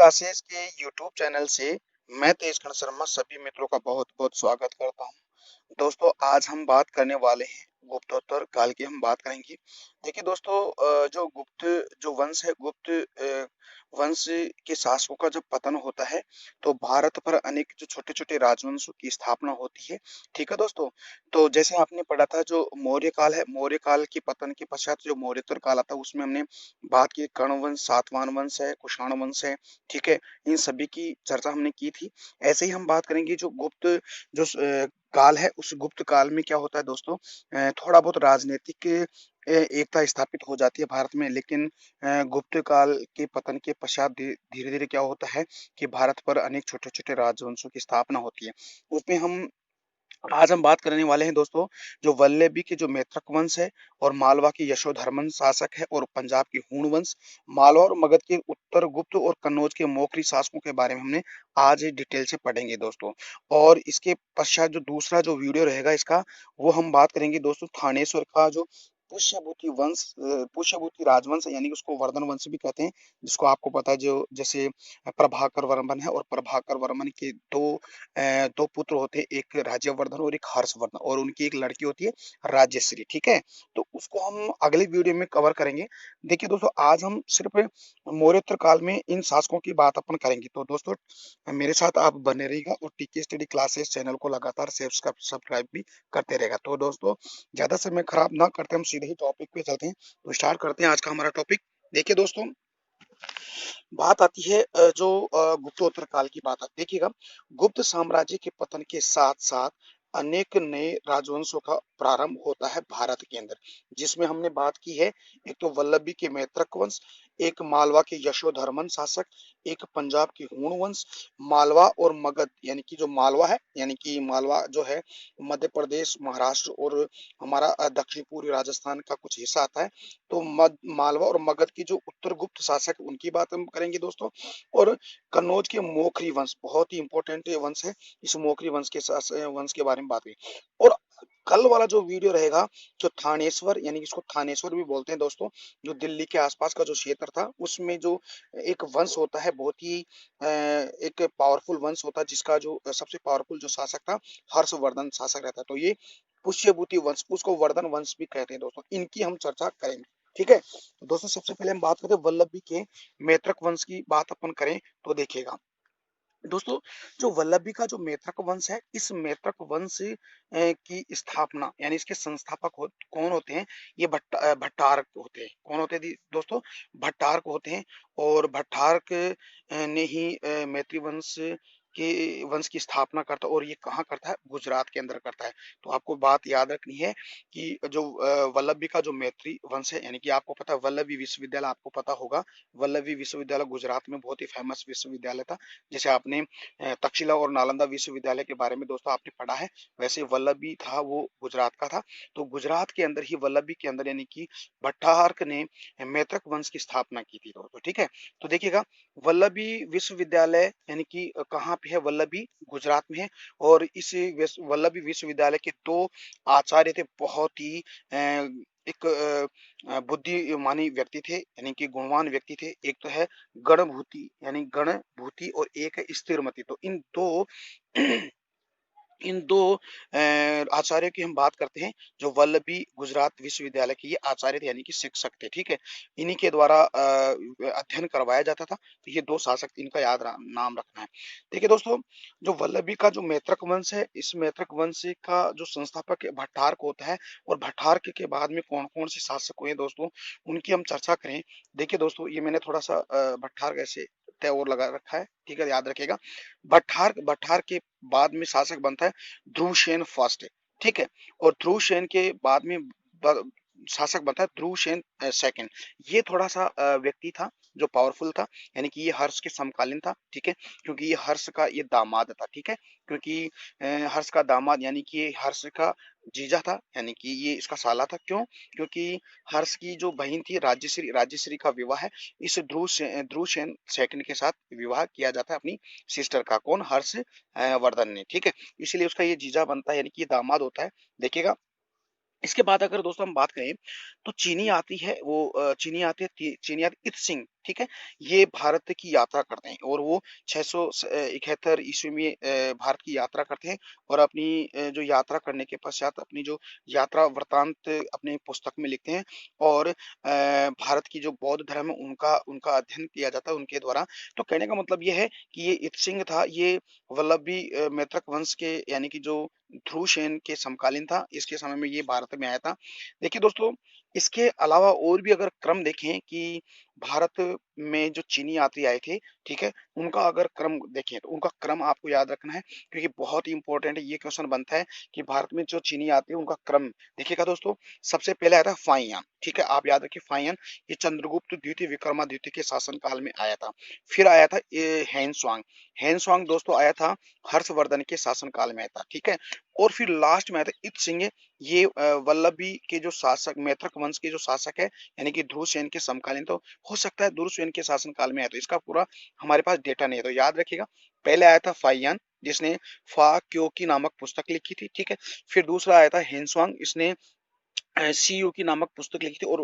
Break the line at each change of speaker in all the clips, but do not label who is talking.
Classes के YouTube channel से मैं तेजकर्ण शर्मा सभी मित्रों का बहुत बहुत स्वागत करता हूं। दोस्तों, आज हम बात करने वाले हैं गुप्तोत्तर काल की। हम बात करेंगे। देखिए दोस्तों, जो गुप्त जो वंश है, गुप्त वंश के शासकों का जब पतन होता है तो भारत पर अनेक जो छोटे छोटे राजवंशों की स्थापना होती है। ठीक है दोस्तों। तो जैसे आपने पढ़ा था, जो मौर्य काल है, मौर्य काल के पतन के पश्चात जो मौर्योत्तर काल आता है उसमें हमने बात की कर्ण वंश, सातवाहन वंश है, कुषाण वंश है। ठीक है। इन सभी की चर्चा हमने की थी। ऐसे ही हम बात करेंगे जो गुप्त जो काल है, उस गुप्त काल में क्या होता है दोस्तों। थोड़ा बहुत राजनीतिक एकता स्थापित हो जाती है भारत में, लेकिन गुप्त काल के पतन के पश्चात धीरे धीरे क्या होता है कि भारत पर अनेक छोटे छोटे राजवंशों की स्थापना होती है। उसमें हम आज हम बात करने वाले हैं दोस्तों, जो वल्लभी के जो मैत्रक वंश है, और मालवा के यशोधर्मन शासक है, और पंजाब के हूण वंश, मालवा और मगध के उत्तर गुप्त और कन्नौज के मौखरी शासकों के बारे में हमने आज डिटेल से पढ़ेंगे दोस्तों। और इसके पश्चात जो दूसरा जो वीडियो रहेगा इसका, वो हम बात करेंगे दोस्तों थानेश्वर का जो पुष्यभूति वंश, पुष्यभूति राजवंश, यानी कि उसको वर्धन वंश भी कहते हैं, जिसको आपको पता है, जो जैसे प्रभाकर वर्मन है, और प्रभाकर वर्मन के दो पुत्र होते हैं, एक राज्यवर्धन और एक हर्षवर्धन, और उनकी एक लड़की होती है राज्यश्री। ठीक है। तो उसको हम अगले वीडियो में कवर करेंगे। देखिए दोस्तों, आज हम सिर्फ मौर्योत्तर काल में इन शासकों की बात अपन करेंगे। तो दोस्तों, मेरे साथ आप बने रहिएगा और टीके स्टडी क्लासेस चैनल को लगातार सब्सक्राइब भी करते रहेगा। तो दोस्तों, ज्यादा समय खराब ना करते, हम सीधे ही टॉपिक पे चलते हैं। तो स्टार्ट करते हैं आज का हमारा टॉपिक। देखिए दोस्तों, बात आती है जो गुप्तोत्तर काल की बात आती है। देखिएगा, गुप्त साम्राज्य के पतन के साथ साथ अनेक नए राजवंशों का प्रारंभ होता है भारत के अंदर, जिसमें हमने बात की है एक तो वल्लभी के मैत्रक वंश, एक मालवा के यशोधर्मन शासक, एक पंजाब के हूण वंश, मालवा और मगध, यानी कि जो मालवा है, यानी कि मालवा जो है मध्य प्रदेश, महाराष्ट्र और हमारा दक्षिण पूर्वी राजस्थान का कुछ हिस्सा आता है। तो मालवा और मगध की जो उत्तर गुप्त शासक, उनकी बात हम करेंगे दोस्तों। और कन्नौज के मोखरी वंश, बहुत ही इंपॉर्टेंट वंश है, इस मोखरी वंश के वंश के बारे में बात हुई। और कल वाला जो वीडियो रहेगा, जो थानेश्वर, यानी कि इसको थानेश्वर भी बोलते हैं दोस्तों, जो दिल्ली के आसपास का जो क्षेत्र था, उसमें जो एक वंश होता है, बहुत ही एक पावरफुल वंश होता है, जिसका जो सबसे पावरफुल जो शासक था, हर्षवर्धन शासक रहता है। तो ये पुष्यभूति वंश, उसको वर्धन वंश भी कहते हैं दोस्तों। इनकी हम चर्चा करेंगे। ठीक है। तो दोस्तों, सबसे पहले हम बात करते हैं वल्लभी के मैत्रक वंश की बात अपन करें तो देखिएगा दोस्तों, जो वल्लभी का जो मैत्रक वंश है, इस मैत्रक वंश की स्थापना, यानी इसके संस्थापक कौन होते हैं, ये भट्टारक होते हैं। कौन होते हैं दोस्तों? भट्टारक होते हैं। और भट्टारक ने ही मैत्री वंश की स्थापना करता है, और ये कहाँ करता है? गुजरात के अंदर करता है। तो आपको बात याद रखनी है कि जो वल्लभी का जो मैत्री वंश है, यानी कि आपको पता है वल्लभी विश्वविद्यालय, आपको पता होगा वल्लभी विश्वविद्यालय गुजरात में बहुत ही फेमस विश्वविद्यालय था। जैसे आपने तक्षशिला और नालंदा विश्वविद्यालय के बारे में दोस्तों आपने पढ़ा है, वैसे वल्लभी था वो गुजरात का था। तो गुजरात के अंदर ही वल्लभी के अंदर, यानी कि भट्टारक ने मैत्रक वंश की स्थापना की थी दोस्तों। ठीक है। तो देखिएगा, वल्लभी विश्वविद्यालय यानी कि कहाँ पे है? वल्लभी गुजरात में है। और इस वल्लभी विश्वविद्यालय के दो आचार्य थे, बहुत ही एक बुद्धिमानी व्यक्ति थे, यानी कि गुणवान व्यक्ति थे। एक तो है गणभूति, यानी गणभूति, और एक है स्थिरमति। तो इन दो इन दो आचार्य की हम बात करते हैं, जो वल्लभी गुजरात विश्वविद्यालय के ये आचार्य थे, यानी कि शिक्षक थे। ठीक है। इन्हीं के द्वारा अध्ययन करवाया जाता था। तो ये दो शासक, इनका नाम रखना है। देखिए दोस्तों, जो वल्लभी का जो मैत्रक वंश है, इस मैत्रक वंश का जो संस्थापक भट्टारक होता है, और भट्टारक के बाद में कौन कौन से शासक हुए दोस्तों, उनकी हम चर्चा करें। देखिए दोस्तों, ये मैंने थोड़ा सा भट्टारक ऐसे तय और लगा रखा है। ठीक है, याद रखिएगा। भट्टार के बाद में शासक बनता है ध्रुवसेन फर्स्ट। ठीक है। और ध्रुवसेन के बाद में शासक बनता है ध्रुवसेन सेकंड। ये थोड़ा सा व्यक्ति था जो पावरफुल था, यानी कि ये हर्ष के समकालीन था। ठीक है। क्योंकि ये हर्ष का ये दामाद था। ठीक है। क्योंकि हर्ष का दामाद, यानी कि ये हर्ष का जीजा था, यानी कि ये इसका साला था। क्यों? क्योंकि हर्ष की जो बहन थी राज्यश्री, राज्यश्री का विवाह है इस ध्रुवसेन सेकंड के साथ विवाह किया जाता है अपनी सिस्टर का। कौन? हर्ष वर्धन ने। ठीक है। इसलिए उसका ये जीजा बनता है, यानी कि ये दामाद होता है। देखिएगा, इसके बाद अगर दोस्तों हम बात करें, तो चीनी आती है, वो चीनी आती है, चीनी आती इत सिंह। ठीक है? ये भारत की यात्रा करते हैं और वो 671 ईस्वी में भारत की यात्रा करते हैं और अपनी जो यात्रा करने के पश्चात अपनी जो यात्रा वृत्तांत अपनी पुस्तक में लिखते हैं और भारत की जो बौद्ध धर्म है उनका उनका अध्ययन किया जाता है उनके द्वारा। तो कहने का मतलब ये है कि ये इत था, ये वल्लभी मैत्रक वंश के यानी कि जो ध्रुवसेन के समकालीन था, इसके समय में ये भारत में आया था। देखिए दोस्तों, इसके अलावा और भी अगर क्रम देखें कि भारत में जो चीनी यात्री आए थे, ठीक है? उनका अगर क्रम देखें तो उनका क्रम आपको याद रखना है क्योंकि बहुत ही इंपॉर्टेंट है। ये क्वेश्चन बनता है कि भारत में जो चीनी यात्री हैं उनका क्रम देखिएगा दोस्तों। सबसे पहले आया था फाहियान, ठीक है? आप याद रखिए फाहियान, ये चंद्रगुप्त द्वितीय विक्रमादित्य के शासन काल में आया था। फिर आया था ये हेनस्वांग, हेनस्वांग दोस्तों आया था हर्षवर्धन के शासन काल में आया था, ठीक है? और फिर लास्ट में आया था इत, ये वल्लभी के जो शासक मैत्रक वंश के जो शासक है यानी कि ध्रुवसेन के समकालीन, तो हो सकता है ध्रुवसेन के शासन काल में आया, तो इसका पूरा हमारे पास डेटा नहीं है, तो याद रखिएगा। पहले आया था फाइयान जिसने फा क्यो की नामक पुस्तक लिखी थी, ठीक है? फिर दूसरा आया था हेनस्वांग, इसने सीयू की नामक पुस्तक लिखी थी और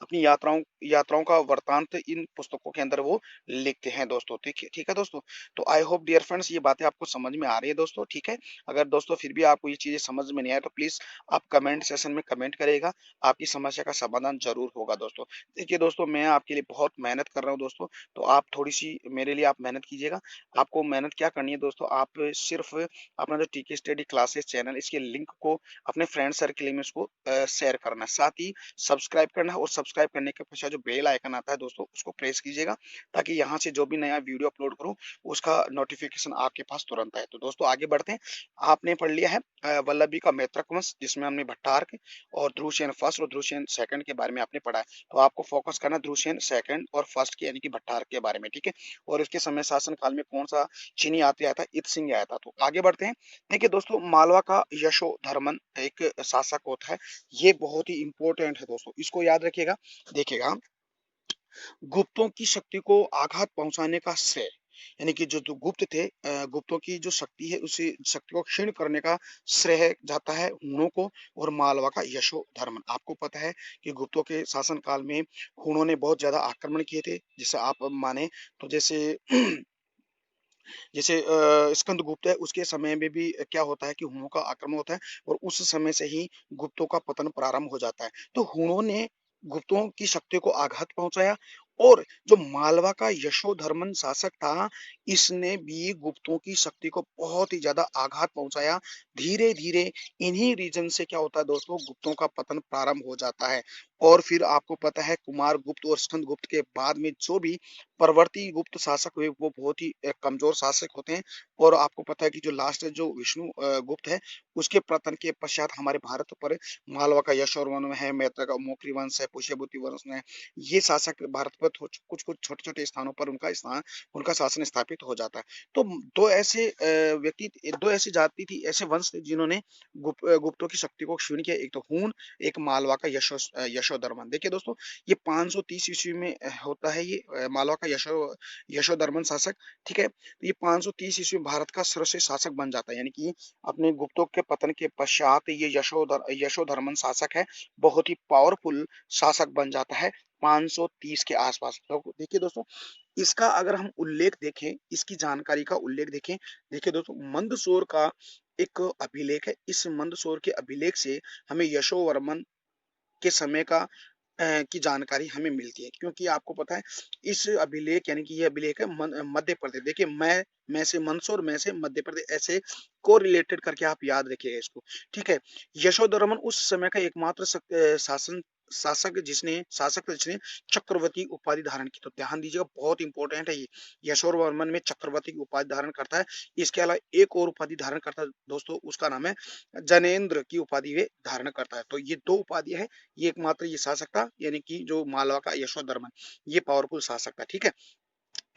अपनी यात्राओं यात्राओं का वृत्तांत इन पुस्तकों के अंदर वो लिखते हैं दोस्तों, ठीक है दोस्तों। तो आई होप डियर फ्रेंड्स ये बातें आपको समझ में आ रही है दोस्तों, ठीक है? अगर दोस्तों फिर भी आपको ये चीजें समझ में नहीं आए तो प्लीज आप कमेंट सेशन में कमेंट करेगा, आपकी समस्या का समाधान जरूर होगा दोस्तों। देखिए दोस्तों, मैं आपके लिए बहुत मेहनत कर रहा हूँ दोस्तों, तो आप थोड़ी सी मेरे लिए आप मेहनत कीजिएगा। आपको मेहनत क्या करनी है दोस्तों, आप सिर्फ अपना जो टीके स्टडी क्लासेस चैनल, इसके लिंक को अपने फ्रेंड सर्कल में उसको शेयर करना है, साथ ही सब्सक्राइब करना है और सब्सक्राइब करने के पश्चात जो बेल आइकन आता है दोस्तों उसको प्रेस कीजिएगा ताकि यहाँ से जो भी नया वीडियो अपलोड करूँ उसका नोटिफिकेशन आपके पास तुरंत आए। तो दोस्तों आगे बढ़ते हैं। आपने पढ़ लिया है वल्लभी का मैत्रक वंश जिसमें हमने भट्टार्क और ध्रुवसेन फर्स्ट और ध्रुवसेन सेकंड के बारे में आपने पढ़ा है, तो आपको फोकस करना ध्रुवसेन सेकंड और फर्स्ट के यानी कि भट्टार्क के बारे में, ठीक है? और इसके समय शासन काल में कौन सा चीनी यात्री आया था, इत सिंह आया था। तो आगे बढ़ते हैं। देखिए दोस्तों, मालवा का यशोधर्मन एक शासक होता है, ये बहुत ही इंपॉर्टेंट है दोस्तों, इसको याद रखिएगा। देखिएगा, गुप्तों की शक्ति को आघात पहुंचाने का श्रेय यानी कि जो जो गुप्त थे, गुप्तों की जो शक्ति है उसी शक्ति को क्षीण करने का श्रेय जाता है हुणों को और मालवा का यशोधर्मन। आपको पता है कि गुप्तों के शासन काल में हुणों ने बहुत ज्यादा आक्रमण किए थे, जैसे आप माने तो जैसे जैसे स्कंदगुप्त है उसके समय में भी क्या होता है कि हुणों का आक्रमण होता है और उस समय से ही गुप्तों का पतन प्रारंभ हो जाता है। तो हुणों ने गुप्तों की शक्ति को आघात पहुंचाया और जो मालवा का यशोधर्मन शासक था, इसने भी गुप्तों की शक्ति को बहुत ही ज्यादा आघात पहुंचाया। धीरे धीरे इन्हीं रीजन से क्या होता है दोस्तों, गुप्तों का पतन प्रारंभ हो जाता है। और फिर आपको पता है कुमार गुप्त और स्कंद गुप्त के बाद में जो भी परवर्ती गुप्त शासक हुए वो बहुत ही कमजोर शासक होते हैं। और आपको पता है कि जो लास्ट जो विष्णु गुप्त है उसके पतन के पश्चात हमारे भारत पर मालवा का यशोवर्मन है, मैत्र का मोकरी वंश है, पुष्यभूति वंश है, ये शासक भारत पर कुछ कुछ छोटे छोटे स्थानों पर उनका शासन स्थापित हो जाता है। तो दो ऐसे व्यक्ति, दो ऐसी जाति थी, ऐसे वंश थे जिन्होंने गुप्तों की शक्ति को क्षीण किया, एक तो हूण, एक मालवा का यशोधर्मन। देखिए दोस्तों, ये 530 ईस्वी में होता है, ये मालवा का यशोधर्मन शासक, ठीक है? तो ये 530 ईस्वी में भारत का सर्वश्रेष्ठ शासक बन जाता है, यानी कि अपने गुप्तों के पतन के पश्चात ये यशोधर्मन शासक है, बहुत ही पावरफुल शासक बन जाता है 530 के आसपास। तो देखिए दोस्तों, इसका अगर हम उल्लेख देखें, इसकी जानकारी का उल्लेख देखें, देखिए दोस्तों, मंदसौर का एक अभिलेख है, इस मंदसौर के अभिलेख से हमें यशोवर्मन के समय का की जानकारी हमें मिलती है, क्योंकि आपको पता है इस अभिलेख यानी कि ये अभिलेख है मध्य प्रदेश। देखिए मैं से मंदसौर, मैं से मध्य प्रदेश, ऐसे को रिलेटेड करके आप याद रखिएगा इसको, ठीक है? यशोधर्मन उस समय का एकमात्र शासक था जिसने चक्रवर्ती उपाधि धारण की। तो ध्यान दीजिएगा, बहुत इंपॉर्टेंट है ये। यशोवर्मन में चक्रवर्ती की उपाधि धारण करता है। इसके अलावा एक और उपाधि धारण करता है दोस्तों, उसका नाम है जनेन्द्र की उपाधि वे धारण करता है। तो ये दो उपाधि है, ये एकमात्र ये शासक था यानी कि जो मालवा का यशोधर्मन, ये पावरफुल शासक था, ठीक है?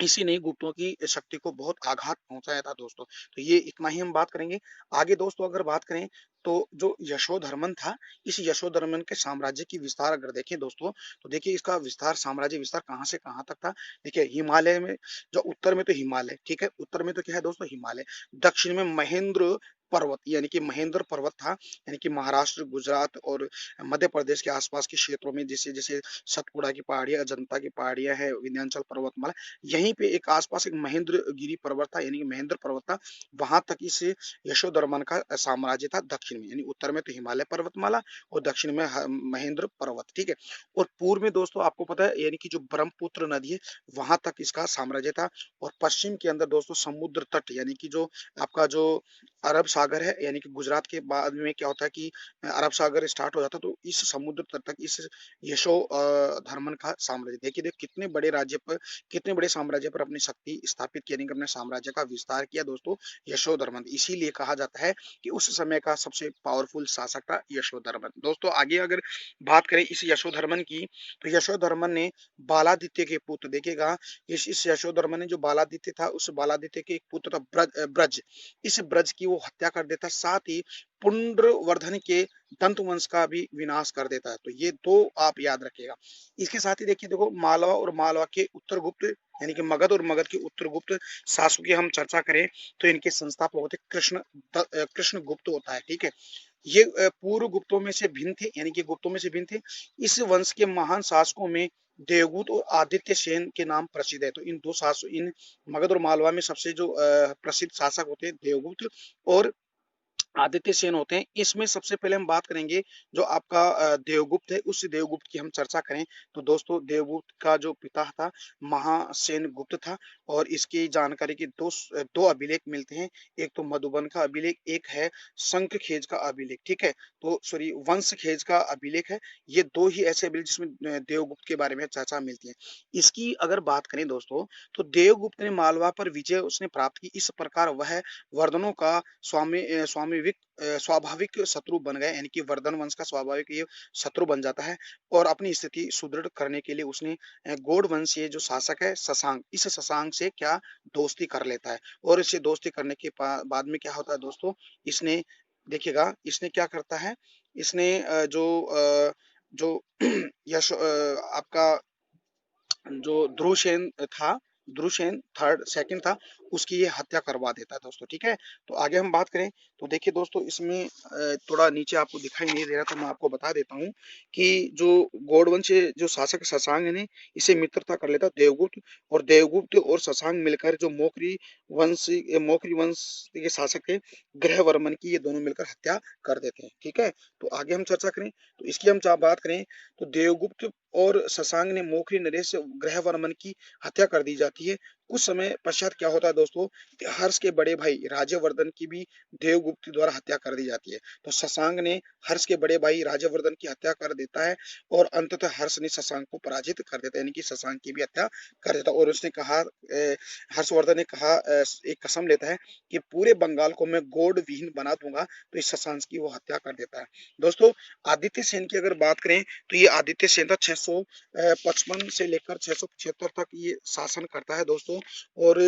इसी ने गुप्तों की शक्ति को बहुत आघात पहुंचाया था दोस्तों। तो ये इतना ही हम बात करेंगे। आगे दोस्तों अगर बात करें तो जो यशोधर्मन था, इस यशोधर्मन के साम्राज्य की विस्तार अगर देखें दोस्तों, तो देखिए इसका विस्तार, साम्राज्य विस्तार कहाँ से कहाँ तक था। देखिए हिमालय में, जो उत्तर में तो हिमालय, ठीक है? उत्तर में तो क्या है दोस्तों, हिमालय। दक्षिण में महेंद्र पर्वत यानी कि महेंद्र पर्वत था, यानी कि महाराष्ट्र, गुजरात और मध्य प्रदेश के आसपास के क्षेत्रों में, जैसे जैसे सतपुड़ा की पहाड़ियां, अजंता की पहाड़ियां है, विंध्याचल पर्वतमाला, यहीं पे एक आसपास एक महेंद्र गिरी पर्वत था, यानी कि महेंद्र पर्वत था। वहां तक इस यशोधर्मन का साम्राज्य था दक्षिण में, यानी उत्तर में तो हिमालय पर्वतमाला और दक्षिण में महेंद्र पर्वत, ठीक है। और पूर्व में दोस्तों आपको पता है, यानी कि जो ब्रह्मपुत्र नदी है वहां तक इसका साम्राज्य था। और पश्चिम के अंदर दोस्तों समुद्र तट, यानी कि जो आपका जो अरब सागर है, यानी कि गुजरात के बाद में क्या होता है कि अरब सागर स्टार्ट हो जाता है, तो इस समुद्र तट तक इस यशो धर्मन का साम्राज्य, देखिए देख कितने बड़े राज्य पर, कितने बड़े साम्राज्य पर अपनी शक्ति स्थापित किया, अपने साम्राज्य का विस्तार किया दोस्तों यशोधर्मन। इसीलिए कहा जाता है कि उस समय का सबसे पावरफुल शासक था यशोधर्मन। दोस्तों आगे अगर बात करें इस यशोधर्मन की, तो यशोधर्मन ने बालादित्य के पुत्र, देखिएगा इस यशोधर्मन ने जो बालादित्य था, उस बालादित्य के एक पुत्र था ब्रज, इस ब्रज की वो हत्या कर देता, साथ ही पुंड्रवर्धन के दंत वंश का भी विनाश कर देता है। तो ये दो आप याद रखिएगा। इसके साथ ही देखिए देखो मालवा और मालवा के उत्तरगुप्त, यानी कि मगध और मगध के उत्तरगुप्त शासकों की हम चर्चा करें तो इनके संस्थापक होते कृष्ण गुप्त होता है, ठीक है। ये पूर्व गुप्तों में से भिन्न थे, यानी कि गुप्तों में से भिन्न थे। इस वंश के महान शासकों में देवगुप्त और आदित्य सेन के नाम प्रसिद्ध है। तो इन दो शासक, इन मगध और मालवा में सबसे जो प्रसिद्ध शासक होते हैं देवगुप्त और आदित्य सेन होते हैं। इसमें सबसे पहले हम बात करेंगे जो आपका देवगुप्त है, उस देवगुप्त की हम चर्चा करें तो दोस्तों देवगुप्त का जो पिता था महासेन गुप्त था। और इसकी जानकारी के दो अभिलेख मिलते हैं, एक तो मधुबन का अभिलेख, एक है शंखखेज का अभिलेख, ठीक है। तो सॉरी वंशखेज का अभिलेख है। ये दो ही ऐसे अभिलेख जिसमें देवगुप्त के बारे में चर्चा मिलती है। इसकी अगर बात करें दोस्तों तो देवगुप्त ने मालवा पर विजय उसने प्राप्त की, इस प्रकार वह वर्धनों का स्वाभाविक शत्रु बन गए, यानी कि वर्धन वंश का स्वाभाविक ये शत्रु बन जाता है। और अपनी स्थिति सुदृढ़ करने के लिए उसने गौड़ वंशीय जो शासक है शशांक, इस शशांक से क्या दोस्ती कर लेता है। और इससे दोस्ती करने के बाद में क्या होता है दोस्तों, इसने देखिएगा इसने क्या करता है, इसने जो यश आपका जो ध्रुवसेन था, ध्रुवसेन थर्ड सेकंड था, उसकी ये हत्या करवा देता है दोस्तों, ठीक है। तो आगे हम बात करें तो देखिए दोस्तों इसमें थोड़ा नीचे आपको दिखाई नहीं दे रहा तो मैं आपको बता देता हूँ कि जो गौड़वंश जो शासक शशांक ने इसे मित्रता कर लेता देवगुप्त, और देवगुप्त और शशांक मिलकर जो मोकरी वंश के शासक थे ग्रहवर्मन की, ये दोनों मिलकर हत्या कर देते हैं, ठीक है। तो आगे हम चर्चा करें तो इसकी हम बात करें तो देवगुप्त और शशांक ने मोखरी नरेश ग्रहवर्मन की हत्या कर दी जाती है। कुछ समय पश्चात क्या होता है दोस्तों, हर्ष के बड़े भाई राज्यवर्धन की भी देवगुप्त द्वारा हत्या कर दी जाती है। तो शशांक ने हर्ष के बड़े भाई राज्यवर्धन की हत्या कर देता है और अंततः हर्ष ने शशांक को पराजित कर देता है, यानी कि शशांक की भी हत्या कर देता है। और उसने कहा हर्षवर्धन ने कहा एक कसम लेता है कि पूरे बंगाल को मैं गौड़ विहीन बना दूंगा, तो इस शशांक की वो हत्या कर देता है। दोस्तों आदित्य सेन की अगर बात करें तो ये आदित्य सेन था 655 से लेकर 675 तक ये शासन करता है दोस्तों। और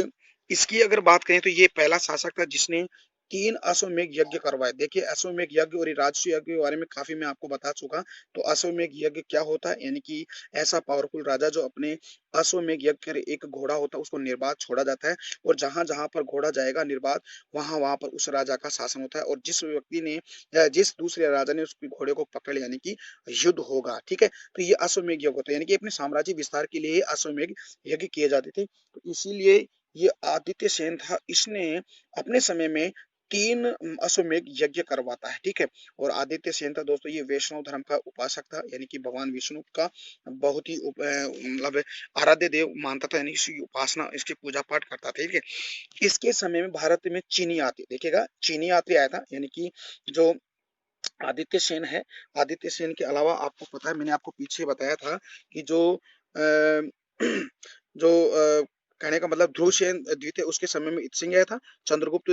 इसकी अगर बात करें तो ये पहला शासक था जिसने 3 अश्वमेध यज्ञ करवाए। देखिए अश्वमेध यज्ञ और राजसूय यज्ञ के बारे में काफी मैं आपको बता चुका। तो अश्वमेध यज्ञ क्या होता है, यानी कि ऐसा पावरफुल राजा जो अपने अश्वमेध यज्ञ कर, एक घोड़ा होता है उसको निर्बाध छोड़ा जाता है, और जहां जहां पर घोड़ा जाएगा निर्बाध वहां वहां पर उस राजा का शासन होता है। और जिस व्यक्ति ने या जिस दूसरे राजा ने उस घोड़े को पकड़ लिया, यानी कि युद्ध होगा, ठीक है। तो ये अश्वमेध यज्ञ होता है, यानी कि अपने साम्राज्य विस्तार के लिए अश्वमेध यज्ञ किए जाते थे। तो इसीलिए ये आदित्य सेन था, इसने अपने समय में 3 अश्वमेध यज्ञ करवाता है, ठीक है। और आदित्य सेन था दोस्तों ये वैष्णव धर्म का उपासक था, यानी कि भगवान विष्णु का बहुत ही मतलब आराध्य देव मानता था, यानी इसकी उपासना इसकी पूजा पाठ करता था, ठीक है। इसके समय में भारत में चीनी यात्री, देखिएगा चीनी यात्री आया था, यानी कि जो आदित्य सेन है, आदित्य सेन के अलावा आपको पता है मैंने आपको पीछे बताया था कि जो जो कहने का मतलब ध्रुवसेन द्वितीय उसके समय में इत्सिंग आया था, चंद्रगुप्त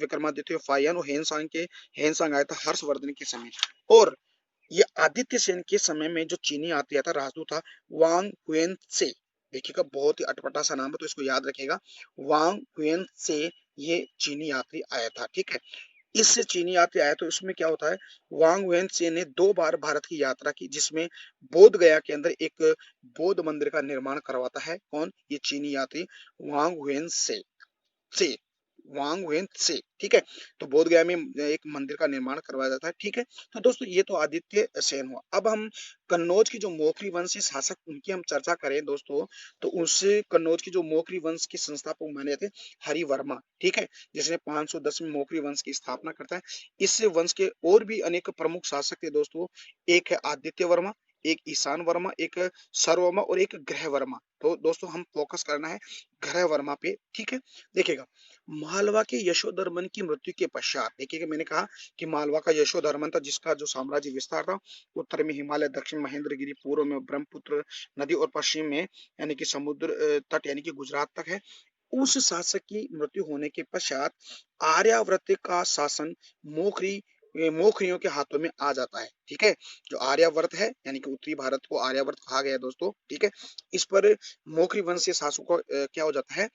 विक्रमादित्य फाहियान और हेनसांग आया था हर्षवर्धन के समय। और ये आदित्य सेन के समय में जो चीनी यात्री था राजदूत था वांग हुएन से, देखिएगा बहुत ही अटपटा सा नाम है तो इसको याद रखिएगा, वांग हुएन से ये चीनी यात्री आया था, ठीक है। इससे चीनी यात्री आया तो इसमें क्या होता है, वांग वेनसे ने 2 बार भारत की यात्रा की, जिसमें बोध गया के अंदर एक बौद्ध मंदिर का निर्माण करवाता है। कौन, ये चीनी यात्री वांग वेनसे से वांगवेन से, ठीक है। तो बोध गया में एक मंदिर का निर्माण करवाया जाता है, ठीक है। तो दोस्तों ये तो आदित्य सेन हुआ। अब हम कन्नौज की जो मौखरी वंश के शासक उनकी हम चर्चा करें दोस्तों, तो उससे कन्नौज की जो मौखरी वंश के संस्थापक माने जाते हैं हरिवर्मा, ठीक है, जिसने 510 में मौखरी वंश की स्थापना करता है। इस वंश के और भी अनेक प्रमुख शासक थे दोस्तों। एक है आदित्य वर्मा, एक ईशान वर्मा, एक सर्ववर्मा और एक ग्रह वर्मा। तो दोस्तों हम फोकस करना है ग्रह वर्मा पे, ठीक है। देखिएगा, मालवा के यशोधर्मन की मृत्यु के पश्चात, देखिएगा मैंने कहा कि मालवा का यशोधर्मन था जिसका जो साम्राज्य विस्तार था, उत्तर में हिमालय, दक्षिण महेंद्रगिरी, पूर्व में ब्रह्मपुत्र नदी और पश्चिम में यानी कि समुद्र तट यानी कि गुजरात तक है। उस शासक की मृत्यु होने के पश्चात आर्यावर्त का शासन मोखरी मोखरियों के हाथों में आ जाता है, ठीक है। जो आर्यावर्त है यानी कि उत्तरी भारत को आर्यावर्त कहा गया है दोस्तों, ठीक है। इस पर मोखरी वंश के शासकों का क्या हो जाता है,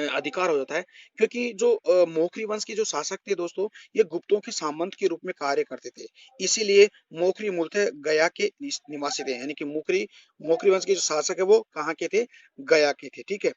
अधिकार हो जाता है। क्योंकि जो मोखरी वंश के जो शासक थे दोस्तों, ये गुप्तों के सामंत के रूप में कार्य करते थे। इसीलिए मोखरी मूलतः गया के निवासी थे, यानी कि मोखरी मोखरी वंश के जो शासक है वो कहाँ के थे, गया के थे, ठीक है।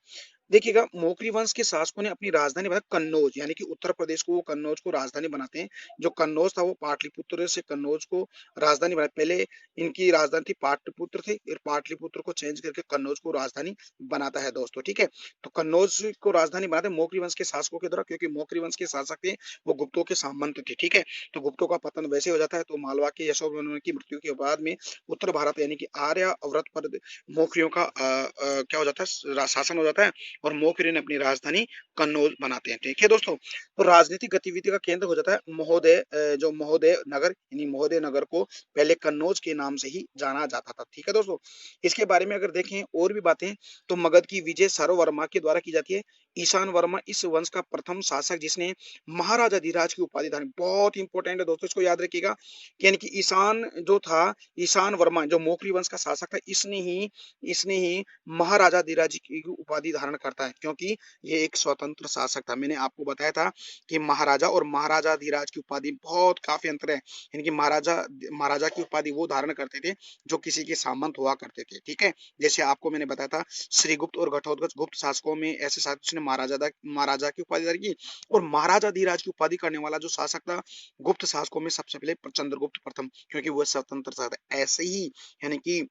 देखिएगा, मोकरी वंश के शासकों ने अपनी राजधानी बनाई कन्नौज, यानी कि उत्तर प्रदेश को वो कन्नौज को राजधानी बनाते हैं। जो कन्नौज था वो पाटलिपुत्र से कन्नौज को राजधानी बनाई। पहले इनकी राजधानी थी पाटलिपुत्र थी, फिर पाटलिपुत्र को चेंज करके कन्नौज को राजधानी बनाता है दोस्तों, ठीक है। तो कन्नौज को राजधानी बनाते हैं मोकरी वंश के शासकों के द्वारा, क्योंकि मोकरी वंश के शासक थे वो गुप्तों के सामंत थे, ठीक है। तो गुप्तों का पतन वैसे हो जाता है। तो मालवा के यशोवर्मन की मृत्यु के बाद में उत्तर भारत यानी कि आर्य अवरत पर मोखरियों का क्या हो जाता है, शासन हो जाता है। और मोखरी ने अपनी राजधानी कन्नौज बनाते हैं, ठीक है दोस्तों। तो राजनीतिक गतिविधि का केंद्र हो जाता है महोदय, जो महोदय नगर, यानी महोदय नगर को पहले कन्नौज के नाम से ही जाना जाता था, ठीक है दोस्तों। इसके बारे में अगर देखें और भी बातें, तो मगध की विजय सर्ववर्मा के द्वारा की जाती है। ईशान वर्मा इस वंश का प्रथम शासक जिसने महाराजा धीराज की उपाधि धारण, बहुत इंपॉर्टेंट है दोस्तों, इसको याद रखिएगा। यानी कि ईशान जो था, ईशान वर्मा जो मोखरी वंश का शासक था, इसने ही महाराजा धीराज की उपाधि धारण करता है, क्योंकि ये एक स्वतंत्र शासक था। मैंने आपको बताया था कि महाराजा और महाराजा धीराज की उपाधि बहुत काफी अंतर है। यानी कि महाराजा महाराजा की उपाधि वो धारण करते थे जो किसी के सामंत हुआ करते थे, ठीक है। जैसे आपको मैंने बताया था, श्रीगुप्त और घटोत्कच गुप्त शासकों में ऐसे शासक जिसने महाराजा की उपाधि धारण की। और महाराजा धीराज की उपाधि करने वाला जो शासक था गुप्त शासकों में, सबसे पहले चंद्रगुप्त प्रथम, क्योंकि वह स्वतंत्र था। ऐसे ही यानी कि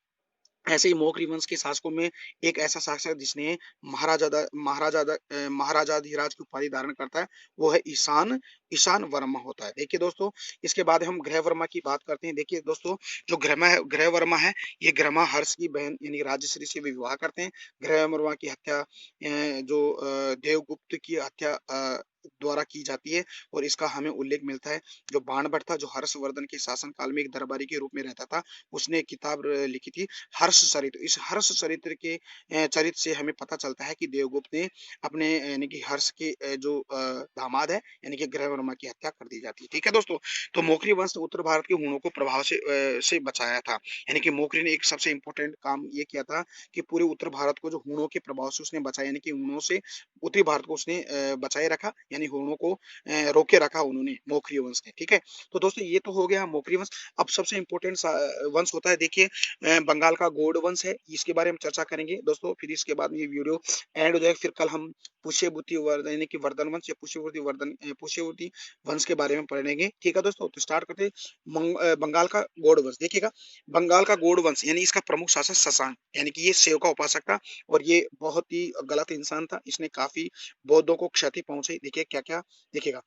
ऐसे ही मोक वंश के शासकों में एक ऐसा शासक जिसने महाराजाधिराज की उपाधि धारण करता है, वो है ईशान ईशान वर्मा होता है। देखिए दोस्तों, इसके बाद हम ग्रह वर्मा की बात करते हैं। देखिए दोस्तों, जो ग्रह वर्मा है, ये ग्रमा हर्ष की बहन यानी राजश्री से विवाह करते हैं। ग्रह वर्मा की हत्या जो देवगुप्त की हत्या द्वारा की जाती है। और इसका हमें उल्लेख मिलता है, जो बाणभट्ट था, जो हर्षवर्धन के शासन काल में एक दरबारी के रूप में रहता था, उसने एक किताब लिखी थी हर्ष चरित्र। इस हर्ष चरित्र के चरित्र से हमें पता चलता है कि देवगुप्त ने अपने यानी कि हर्ष के जो दामाद है यानी कि ग्रहवर्मा की हत्या कर दी जाती है, ठीक है दोस्तों। तो मोकरी वंश ने उत्तर भारत के हूणों को प्रभाव से बचाया था। यानी कि मोकरी ने एक सबसे इंपॉर्टेंट काम ये किया था कि पूरे उत्तर भारत को जो हूणों के प्रभाव से उसने बचाया, यानी कि हूणों से उत्तरी भारत को उसने बचाए रखा, यानी हूणों को रोके रखा उन्होंने, मोकरी वंश ने, ठीक है। तो दोस्तों ये तो हो गया मोकरी वंश। अब सबसे इंपॉर्टेंट वंश होता है, देखिए, बंगाल का गौड़ वंश है, इसके बारे में चर्चा करेंगे दोस्तों। फिर इसके बाद ये वीडियो एंड हो जाएगा। फिर कल हम पुष्यभूति वर्धन यानी कि वर्धन वंश या पुष्यभूति वंश के बारे में पढ़ेंगे, ठीक है दोस्तों। तो स्टार्ट करते हैं बंगाल का गौड़ वंश। देखिएगा, बंगाल का गौड़ वंश यानी इसका प्रमुख शासक शशांक, यानी कि ये शिव का उपासक था और ये बहुत ही गलत इंसान था। इसने काफी बौद्धों को क्षति पहुंचाई। देखिए क्या क्या, देखिएगा,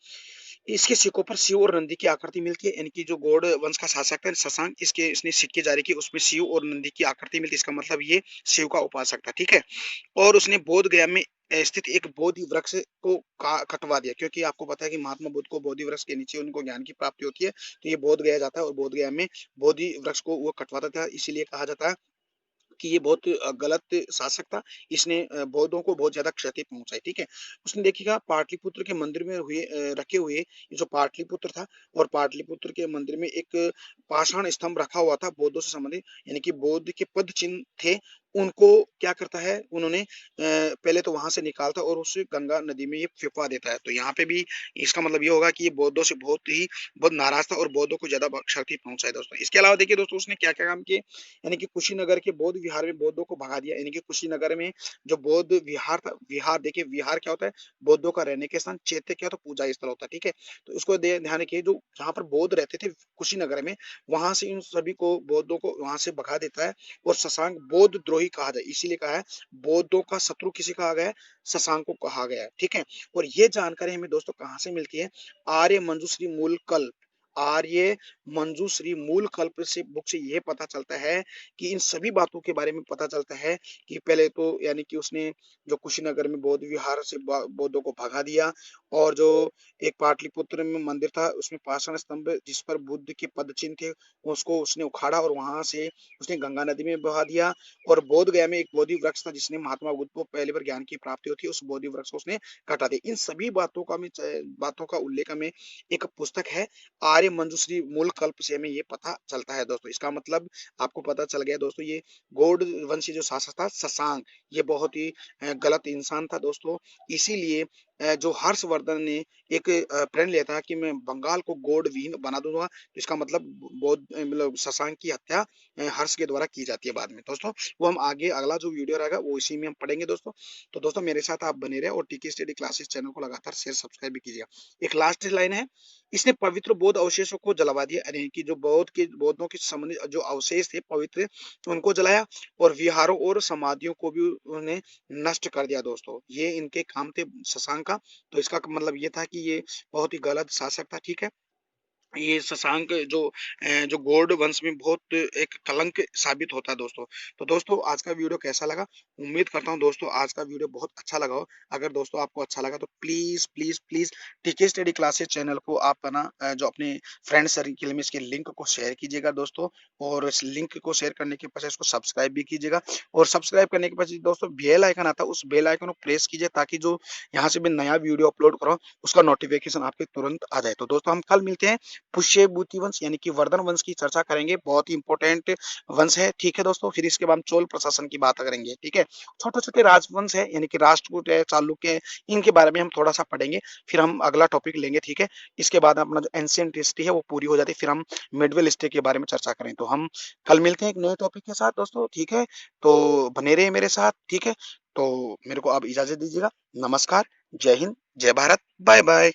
इसके सिक्कों पर शिव और नंदी की आकृति मिलती है। यानी कि जो गौड़ वंश का शासक था शशांक, इसने सिक्के जारी किए, उसमें शिव और नंदी की आकृति मिलती है। इसका मतलब ये शिव का उपासक था, ठीक है। और उसने बोध गया में स्थित एक बोधि वृक्ष को कटवा दिया, क्योंकि आपको पता है कि महात्मा बुद्ध को बोधि वृक्ष के नीचे उनको ज्ञान की प्राप्ति होती है। तो ये बोध गया जाता है और बोध गया में बोधि वृक्ष को वो कटवाता था, इसीलिए कहा जाता है कि ये बहुत गलत शासक था। इसने बौद्धों को बहुत ज्यादा क्षति पहुंचाई, ठीक है। उसने देखिएगा पाटलिपुत्र के मंदिर में रखे हुए ये जो पाटलिपुत्र था, और पाटलिपुत्र के मंदिर में एक पाषाण स्तंभ रखा हुआ था बौद्धों से संबंधित, यानी कि बौद्ध के पद चिन्ह थे। उनको क्या करता है, उन्होंने पहले तो वहां से निकालता और उसे गंगा नदी में ये फिपा देता है। तो यहाँ पे भी इसका मतलब ये होगा कि ये बौद्धों से बहुत नाराज था और बौद्धों को ज्यादा क्षति पहुंचाई दोस्तों। इसके अलावा देखिए दोस्तों, उसने क्या क्या काम किए, यानी कि कुशीनगर के बौद्ध विहार में बौद्धों को भगा दिया। यानी कि कुशीनगर में जो बौद्ध विहार था, विहार देखिए, विहार क्या होता है, बौद्धों का रहने के स्थान, चैत्य क्या होता है, पूजा स्थल होता है, ठीक है। तो इसको ध्यान रखिए, जो जहाँ पर बौद्ध रहते थे कुशीनगर में, वहां से इन सभी को, बौद्धों को वहां से भगा देता है। और शशांक बौद्ध द्रोही कहा जाए, इसीलिए कहा है बौद्धों का शत्रु किसे कहा गया है, शशांक को कहा गया है, ठीक है। और ये जानकारी हमें दोस्तों कहाँ से मिलती है, आर्य मंजुश्री मूलकल्प, आर्य मंजूश्री मूल कल्प से, बुक से ये पता चलता है कि इन सभी बातों के बारे में पता चलता है कि पहले तो यानी कि उसने जो कुशीनगर में बौद्ध विहार से बौद्धों को भगा दिया, और जो एक पाटलिपुत्र में मंदिर था, उसमें पाषाण स्तंभ जिस पर बुद्ध के पद चिन्ह थे, उसको उसने उखाड़ा और वहां से उसने गंगा नदी में बहा दिया। और बोध गया में एक बोधि वृक्ष था जिसने महात्मा बुद्ध को पहली बार ज्ञान की प्राप्ति होती है, उस बोधि वृक्ष को उसने काटा दिया। इन सभी बातों का उल्लेख हमें एक पुस्तक है आर्य मंजुश्री मूल कल्प से हमें ये पता चलता है दोस्तों। इसका मतलब आपको पता चल गया दोस्तों, ये गौड़ वंशी जो शासक था शशांक, ये बहुत ही गलत इंसान था दोस्तों। इसीलिए जो हर्षवर्धन ने एक प्रण लिया था कि मैं बंगाल को गौड़ विहीन बना दूंगा। तो इसका मतलब बौद्ध मतलब शशांक की हत्या हर्ष के द्वारा की जाती है बाद में दोस्तों। वो हम आगे अगला जो वीडियो रहेगा वो इसी में हम पढ़ेंगे दोस्तों। तो दोस्तों मेरे साथ आप बने रहे और टीके स्टडी क्लासेस चैनल को लगातार शेयर सब्सक्राइब भी कीजिएगा। एक लास्ट लाइन है, इसने पवित्र बौद्ध अवशेषों को जलवा दिया, यानी कि जो बौद्धों के संबंधित जो अवशेष थे पवित्र, उनको जलाया, और विहारों और समाधियों को भी उन्होंने नष्ट कर दिया दोस्तों। ये इनके काम थे शशांक का। तो इसका मतलब ये था कि ये बहुत ही गलत शासक था, ठीक है। ये शशांक जो गौड़ वंश में बहुत एक कलंक साबित होता है दोस्तों। तो दोस्तों आज का वीडियो कैसा लगा, उम्मीद करता हूँ दोस्तों आज का वीडियो बहुत अच्छा लगा हो। अगर दोस्तों आपको अच्छा लगा तो प्लीज प्लीज प्लीज टीके स्टडी क्लासेस चैनल को आप है ना जो अपने फ्रेंड सर्किल में इसके लिंक को शेयर कीजिएगा दोस्तों। और इस लिंक को शेयर करने के पश्चात इसको सब्सक्राइब भी कीजिएगा। और सब्सक्राइब करने के पश्चात दोस्तों बेल आइकन आता है, उस बेल आइकन को प्रेस कीजिए ताकि जो यहाँ से मैं नया वीडियो अपलोड कर रहा हूँ उसका नोटिफिकेशन आपके तुरंत आ जाए। तो दोस्तों हम कल मिलते हैं। पुष्यभूति वंश यानी कि वर्धन वंश की चर्चा करेंगे, बहुत ही इंपॉर्टेंट वंश है, ठीक है दोस्तों। फिर इसके बाद हम चोल प्रशासन की बात करेंगे, ठीक है। छोटे छोटे राजवंश है यानी कि राष्ट्रकूट है, चालुक्य है, इनके बारे में हम थोड़ा सा पढ़ेंगे। फिर हम अगला टॉपिक लेंगे, ठीक है। इसके बाद अपना जो एंशियंट हिस्ट्री है वो पूरी हो जाती है, फिर हम मिडवेल हिस्ट्री के बारे में चर्चा करें। तो हम कल मिलते हैं एक नए टॉपिक के साथ दोस्तों, ठीक है। तो बने रहे मेरे साथ, ठीक है। तो मेरे को अब इजाजत दीजिएगा। नमस्कार, जय हिंद, जय भारत, बाय बाय।